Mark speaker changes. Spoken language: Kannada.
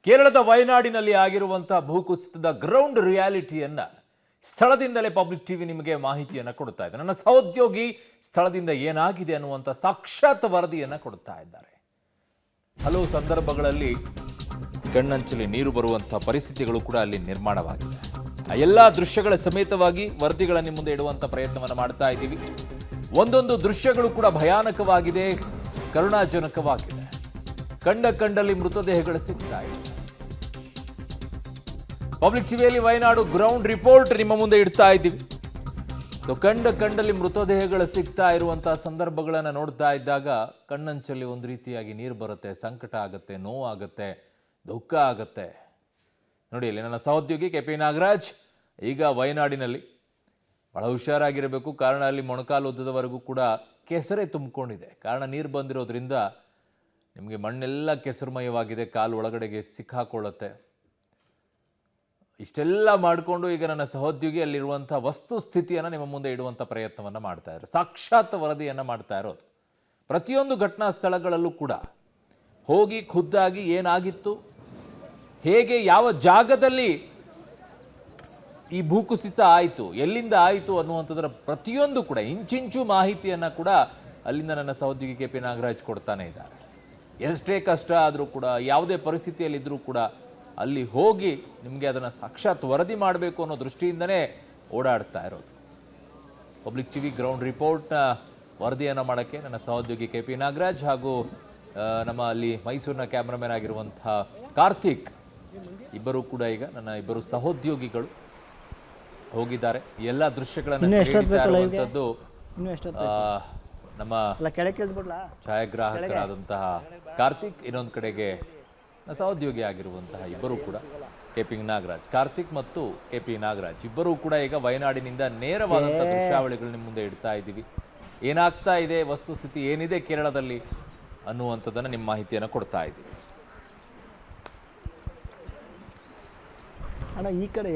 Speaker 1: ಕೇರಳದ ವಯನಾಡಿನಲ್ಲಿ ಆಗಿರುವಂತಹ ಭೂಕುಸಿತದ ಗ್ರೌಂಡ್ ರಿಯಾಲಿಟಿಯನ್ನ ಸ್ಥಳದಿಂದಲೇ ಪಬ್ಲಿಕ್ ಟಿವಿ ನಿಮಗೆ ಮಾಹಿತಿಯನ್ನು ಕೊಡ್ತಾ ಇದೆ. ನನ್ನ ಸಹೋದ್ಯೋಗಿ ಸ್ಥಳದಿಂದ ಏನಾಗಿದೆ ಅನ್ನುವಂಥ ಸಾಕ್ಷಾತ್ ವರದಿಯನ್ನು ಕೊಡ್ತಾ ಇದ್ದಾರೆ. ಹಲವು ಸಂದರ್ಭಗಳಲ್ಲಿ ಕಣ್ಣಂಚಲಿ ನೀರು ಬರುವಂತಹ ಪರಿಸ್ಥಿತಿಗಳು ಕೂಡ ಅಲ್ಲಿ ನಿರ್ಮಾಣವಾಗಿದೆ. ಆ ಎಲ್ಲ ದೃಶ್ಯಗಳ ಸಮೇತವಾಗಿ ವರದಿಗಳನ್ನು ನಿಮ್ಮ ಮುಂದೆ ಇಡುವಂಥ ಪ್ರಯತ್ನವನ್ನು ಮಾಡ್ತಾ ಇದ್ದೀವಿ. ಒಂದೊಂದು ದೃಶ್ಯಗಳು ಕೂಡ ಭಯಾನಕವಾಗಿದೆ, ಕರುಣಾಜನಕವಾಗಿದೆ. ಕಂಡಲ್ಲಿ ಮೃತದೇಹಗಳು ಸಿಗ್ತಾ ಇದೆ. ಪಬ್ಲಿಕ್ ಟಿವಿಯಲ್ಲಿ ವಯನಾಡು ಗ್ರೌಂಡ್ ರಿಪೋರ್ಟ್ ನಿಮ್ಮ ಮುಂದೆ ಇಡ್ತಾ ಇದ್ದೀವಿ. ಸೊ ಕಂಡಲ್ಲಿ ಮೃತದೇಹಗಳು ಸಿಗ್ತಾ ಇರುವಂತಹ ಸಂದರ್ಭಗಳನ್ನು ನೋಡ್ತಾ ಇದ್ದಾಗ ಕಣ್ಣಂಚಲ್ಲಿ ಒಂದು ರೀತಿಯಾಗಿ ನೀರು ಬರುತ್ತೆ, ಸಂಕಟ ಆಗುತ್ತೆ, ನೋವಾಗುತ್ತೆ, ದುಃಖ ಆಗುತ್ತೆ. ನೋಡಿ, ಇಲ್ಲಿ ನನ್ನ ಸಹೋದ್ಯೋಗಿ KP ನಾಗರಾಜ್ ಈಗ ವಯನಾಡಿನಲ್ಲಿ ಬಹಳ ಹುಷಾರಾಗಿರಬೇಕು. ಕಾರಣ ಅಲ್ಲಿ ಮೊಣಕಾಲು ಉದ್ದದವರೆಗೂ ಕೂಡ ಕೆಸರೇ ತುಂಬಿಕೊಂಡಿದೆ. ಕಾರಣ ನೀರು ಬಂದಿರೋದ್ರಿಂದ ನಿಮಗೆ ಮಣ್ಣೆಲ್ಲ ಕೆಸರುಮಯವಾಗಿದೆ, ಕಾಲು ಒಳಗಡೆಗೆ ಸಿಕ್ಕಾಕೊಳ್ಳುತ್ತೆ. ಇಷ್ಟೆಲ್ಲ ಮಾಡಿಕೊಂಡು ಈಗ ನನ್ನ ಸಹೋದ್ಯೋಗಿ ಅಲ್ಲಿರುವಂಥ ವಸ್ತು ಸ್ಥಿತಿಯನ್ನು ನಿಮ್ಮ ಮುಂದೆ ಇಡುವಂಥ ಪ್ರಯತ್ನವನ್ನು ಮಾಡ್ತಾ ಇದ್ದಾರೆ. ಸಾಕ್ಷಾತ್ ವರದಿಯನ್ನು ಮಾಡ್ತಾ ಇರೋದು. ಪ್ರತಿಯೊಂದು ಘಟನಾ ಸ್ಥಳಗಳಲ್ಲೂ ಕೂಡ ಹೋಗಿ ಖುದ್ದಾಗಿ ಏನಾಗಿತ್ತು, ಹೇಗೆ, ಯಾವ ಜಾಗದಲ್ಲಿ ಈ ಭೂಕುಸಿತ ಆಯಿತು, ಎಲ್ಲಿಂದ ಆಯಿತು ಅನ್ನುವಂಥದ್ರ ಪ್ರತಿಯೊಂದು ಕೂಡ ಇಂಚಿಂಚು ಮಾಹಿತಿಯನ್ನು ಕೂಡ ಅಲ್ಲಿಂದ ನನ್ನ ಸಹೋದ್ಯೋಗಿ KP ನಾಗರಾಜ್ ಕೊಡ್ತಾನೆ ಇದ್ದಾರೆ. ಎಷ್ಟೇ ಕಷ್ಟ ಆದರೂ ಕೂಡ, ಯಾವುದೇ ಪರಿಸ್ಥಿತಿಯಲ್ಲಿದ್ದರೂ ಕೂಡ ಅಲ್ಲಿ ಹೋಗಿ ನಿಮಗೆ ಅದನ್ನು ಸಾಕ್ಷಾತ್ ವರದಿ ಮಾಡಬೇಕು ಅನ್ನೋ ದೃಷ್ಟಿಯಿಂದನೇ ಓಡಾಡ್ತಾ ಇರೋದು. ಪಬ್ಲಿಕ್ ಟಿವಿ ಗ್ರೌಂಡ್ ರಿಪೋರ್ಟ್ನ ವರದಿಯನ್ನು ಮಾಡೋಕ್ಕೆ ನನ್ನ ಸಹೋದ್ಯೋಗಿ KP ನಾಗರಾಜ್ ಹಾಗೂ ನಮ್ಮ ಅಲ್ಲಿ ಮೈಸೂರಿನ ಕ್ಯಾಮ್ರಾಮನ್ ಆಗಿರುವಂಥ ಕಾರ್ತಿಕ್ ಇಬ್ಬರು ಕೂಡ ಈಗ ನನ್ನ ಇಬ್ಬರು ಸಹೋದ್ಯೋಗಿಗಳು ಹೋಗಿದ್ದಾರೆ. ಎಲ್ಲ ದೃಶ್ಯಗಳನ್ನು ಇರುವಂಥದ್ದು ನಮ್ಮ ಛಾಯಾಗ್ರಾಹಕರಾದಂತಹ ಕಾರ್ತಿಕ್, ಇನ್ನೊಂದು ಕಡೆಗೆ ಸಹೋದ್ಯೋಗಿ ಆಗಿರುವಂತಹ ಇಬ್ಬರು ಕೂಡ KP ನಾಗರಾಜ್. ಕಾರ್ತಿಕ್ ಮತ್ತು KP ನಾಗರಾಜ್ ಇಬ್ಬರೂ ಕೂಡ ಈಗ ವಯನಾಡಿನಿಂದ ನೇರವಾದಂಥ ದೃಶ್ಯಾವಳಿಗಳು ನಿಮ್ಮ ಮುಂದೆ ಇಡ್ತಾ ಇದ್ದೀವಿ. ಏನಾಗ್ತಾ ಇದೆ, ವಸ್ತುಸ್ಥಿತಿ ಏನಿದೆ ಕೇರಳದಲ್ಲಿ ಅನ್ನುವಂಥದ್ದನ್ನು ನಿಮ್ಮ ಮಾಹಿತಿಯನ್ನು ಕೊಡ್ತಾ ಇದ್ದೀವಿ.
Speaker 2: ಅಣ್ಣ ಈ ಕಡೆ